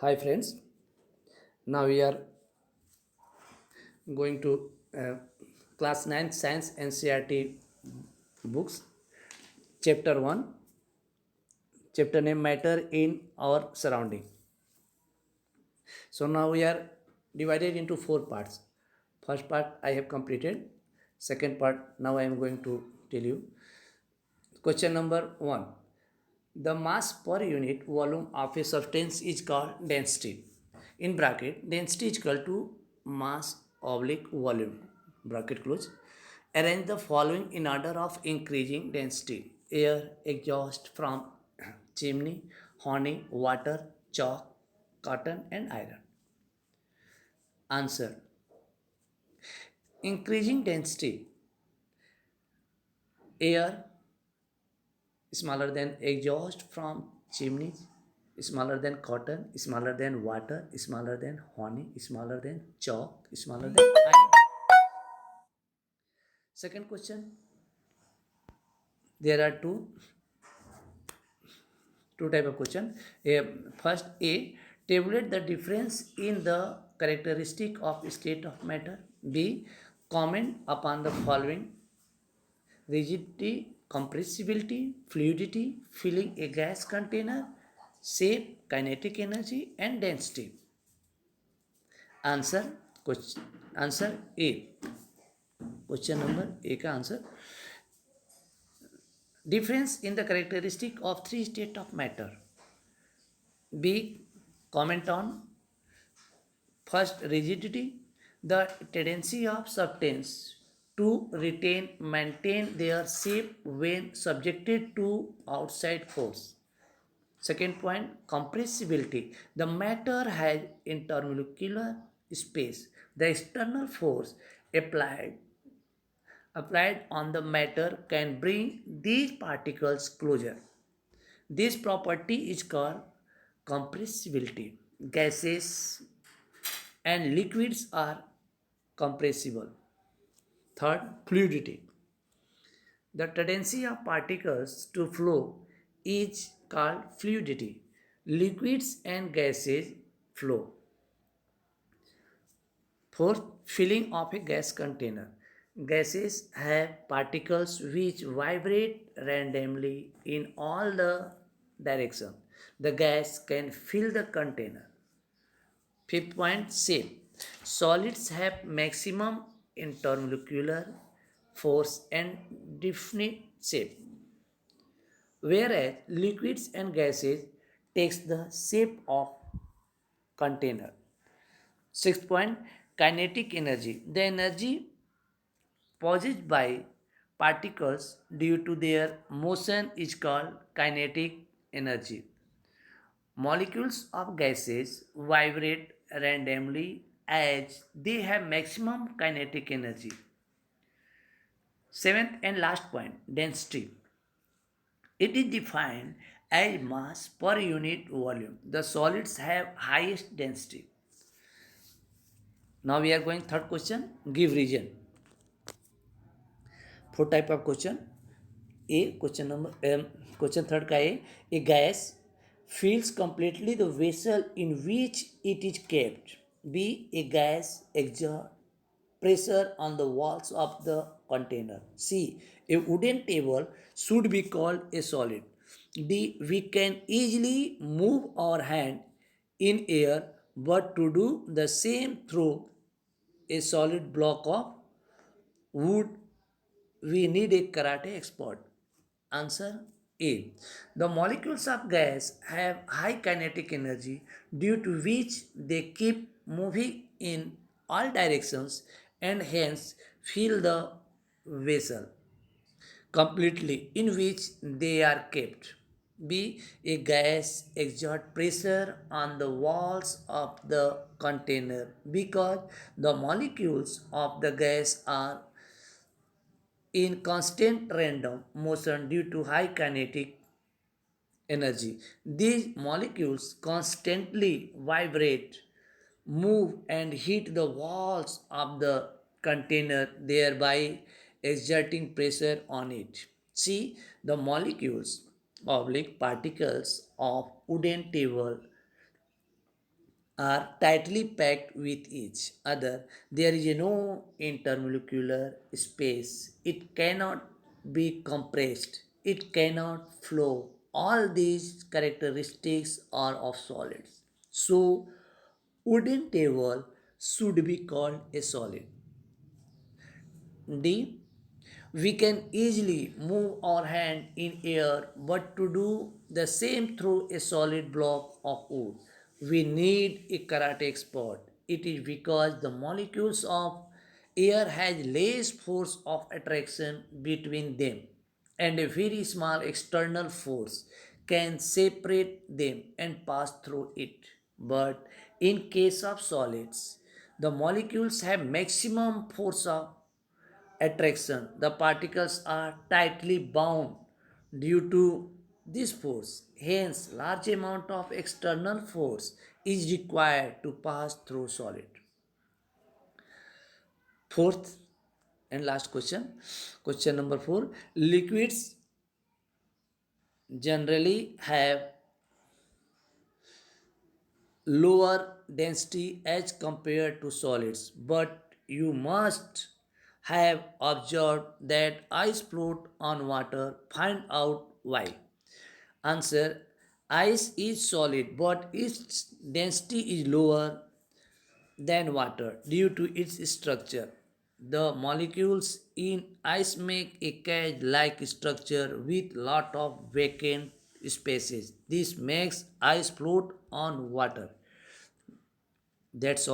Hi friends, now we are going to class 9 science NCRT books, chapter 1, chapter name matter in our surrounding. So now we are divided into four parts. First part I have completed, second part now I am going to tell you. Question number 1. The mass per unit volume of a substance is called density. In bracket, density is equal to mass oblique volume. Bracket close. Arrange the following in order of increasing density. Air, exhaust from chimney, honey, water, chalk, cotton and iron. Answer. Increasing density. Air smaller than exhaust from chimneys, smaller than cotton, smaller than water, smaller than honey, smaller than chalk, smaller than iron. Second question, there are two type of question. First, A, tabulate the difference in the characteristic of state of matter. B, comment upon the following: rigidity, compressibility, fluidity, filling a gas container, shape, kinetic energy, and density. Answer question. Answer A. Question number A का answer. Difference in the characteristic of three state of matter. B. Comment on first rigidity, the tendency of substance to maintain their shape when subjected to outside force. Second point, compressibility. The matter has intermolecular space. The external force applied applied on the matter can bring these particles closer. This property is called compressibility. Gases and liquids are compressible. Third, fluidity. The tendency of particles to flow is called fluidity. Liquids and gases flow. Fourth, filling of a gas container. Gases have particles which vibrate randomly in all the directions. The gas can fill the container. Fifth point, shape. Solids have maximum intermolecular force and definite shape, whereas liquids and gases takes the shape of container. Sixth point, kinetic energy. The energy possessed by particles due to their motion is called kinetic energy. Molecules of gases vibrate randomly as they have maximum kinetic energy. Seventh and last point, density. It is defined as mass per unit volume. The solids have highest density. Now we are going third question, give reason. Four type of question. A question third का a gas fills completely the vessel in which it is kept. B, a gas exerts pressure on the walls of the container. C, a wooden table should be called a solid. D, we can easily move our hand in air, but to do the same through a solid block of wood we need a karate expert. Answer A. The molecules of gas have high kinetic energy due to which they keep moving in all directions and hence fill the vessel completely in which they are kept. B. A gas exert pressure on the walls of the container because the molecules of the gas are in constant random motion due to high kinetic energy. These molecules constantly vibrate, move, and hit the walls of the container, thereby exerting pressure on it. See, the molecules, oblique particles of wooden table are tightly packed with each other. There is no intermolecular space. It cannot be compressed. It cannot flow. All these characteristics are of solids. So, wooden table should be called a solid. D. We can easily move our hand in air, but to do the same through a solid block of wood, we need a karate expert. It is because the molecules of air has less force of attraction between them, and a very small external force can separate them and pass through it. But in case of solids, the molecules have maximum force of attraction. The particles are tightly bound due to this force. Hence, large amount of external force is required to pass through solid. Fourth and last question. Question number 4. Liquids generally have lower density as compared to solids, but you must have observed that ice float on water. Find out why. Answer. Ice is solid, but its density is lower than water due to its structure. The molecules in ice make a cage-like structure with lot of vacant spaces. This makes ice float on water. That's all.